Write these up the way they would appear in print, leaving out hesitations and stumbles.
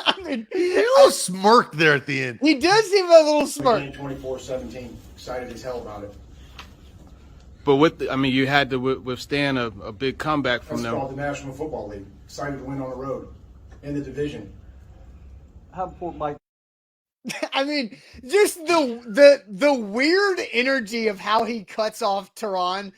I mean, a little smirk there at the end. He does seem a little smirk. 24-17. Excited as hell about it. But you had to withstand a big comeback from That's them. called the National Football League. Excited to win on the road in the division. How important Mike? I mean, just the weird energy of how he cuts off Tehran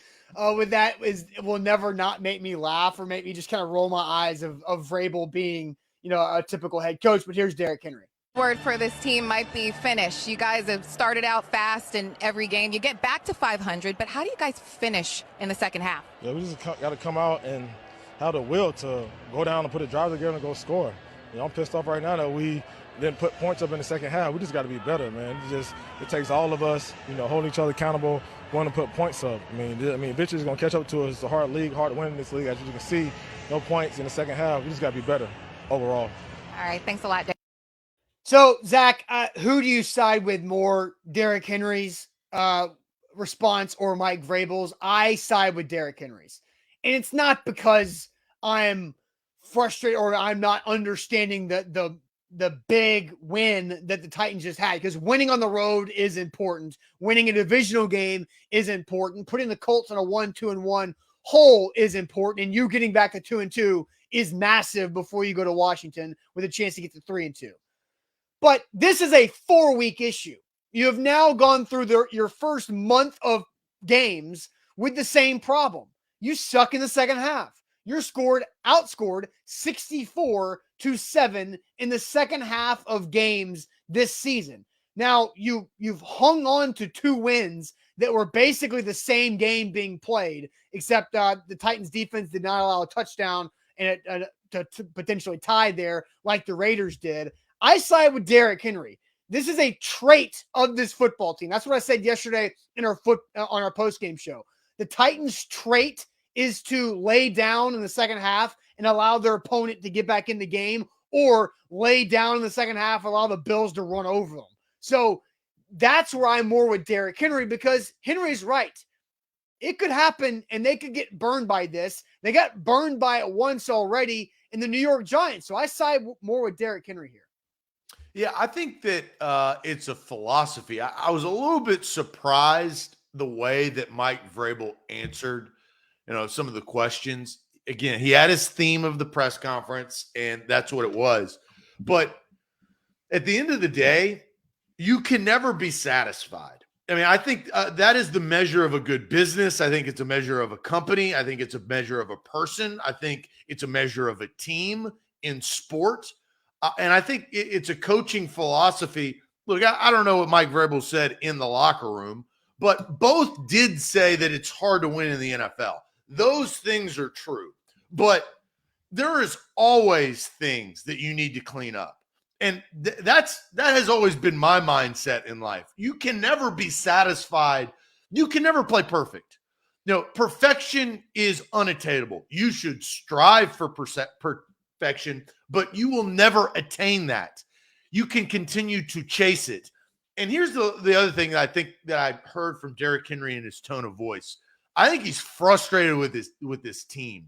with that will never not make me laugh or make me just kind of roll my eyes of Vrabel being, a typical head coach. But here's Derrick Henry. Word for this team might be finish. You guys have started out fast in every game. You get back to 500, but how do you guys finish in the second half? Yeah, we just got to come out and have the will to go down and put a drive together and go score. I'm pissed off right now that we didn't put points up in the second half. We just got to be better, man. It takes all of us, holding each other accountable, wanting to put points up. I mean, bitches is going to catch up to us. It's a hard league, hard to win in this league. As you can see, no points in the second half. We just got to be better overall. All right, thanks a lot, Dave. So, Zach, who do you side with more, Derrick Henry's response or Mike Vrabel's? I side with Derrick Henry's. And it's not because I'm frustrated or I'm not understanding the big win that the Titans just had, because winning on the road is important. Winning a divisional game is important. Putting the Colts on a 1-2-1 hole is important. And you getting back to 2-2 is massive before you go to Washington with a chance to get to 3-2. But this is a 4-week issue. You have now gone through your first month of games with the same problem. You suck in the second half. You're outscored 64-7 in the second half of games this season. Now, you've hung on to 2 wins that were basically the same game being played, except the Titans defense did not allow a touchdown and to potentially tie there like the Raiders did. I side with Derrick Henry. This is a trait of this football team. That's what I said yesterday in on our postgame show. The Titans' trait is to lay down in the second half and allow their opponent to get back in the game, or lay down in the second half, allow the Bills to run over them. So that's where I'm more with Derrick Henry, because Henry's right. It could happen and they could get burned by this. They got burned by it once already in the New York Giants. So I side more with Derrick Henry here. Yeah, I think that it's a philosophy. I was a little bit surprised the way that Mike Vrabel answered, some of the questions. Again, he had his theme of the press conference, and that's what it was. But at the end of the day, you can never be satisfied. I mean, I think that is the measure of a good business. I think it's a measure of a company. I think it's a measure of a person. I think it's a measure of a team in sport. And I think it's a coaching philosophy. Look, I don't know what Mike Vrabel said in the locker room, but both did say that it's hard to win in the NFL. Those things are true. But there is always things that you need to clean up. And that has always been my mindset in life. You can never be satisfied. You can never play perfect. Perfection is unattainable. You should strive for perfection, but you will never attain that. You can continue to chase it. And here's the other thing that I think that I heard from Derrick Henry in his tone of voice. I think he's frustrated with this team.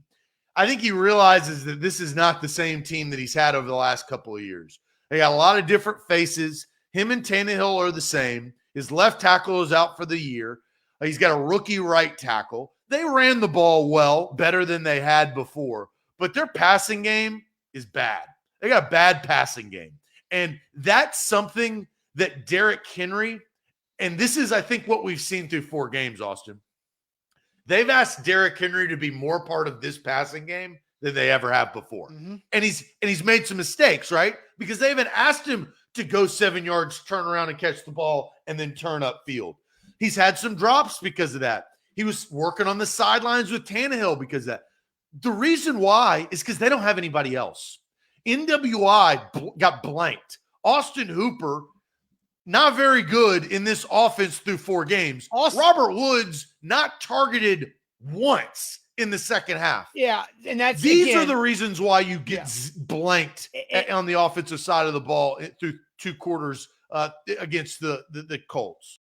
I think he realizes that this is not the same team that he's had over the last couple of years. They got a lot of different faces. Him and Tannehill are the same. His left tackle is out for the year. He's got a rookie right tackle. They ran the ball well, better than they had before, but their passing game is bad. They got a bad passing game. And that's something that Derrick Henry, and this is, I think, what we've seen through 4 games, Austin. They've asked Derrick Henry to be more part of this passing game than they ever have before. Mm-hmm. And he's made some mistakes, right? Because they haven't asked him to go 7 yards, turn around and catch the ball, and then turn upfield. He's had some drops because of that. He was working on the sidelines with Tannehill because of that. The reason why is because they don't have anybody else. NWI got blanked. Austin Hooper, not very good in this offense through 4 games. Robert Woods, not targeted once in the second half. Yeah, and these are the reasons why you get blanked on the offensive side of the ball through 2 quarters against the Colts.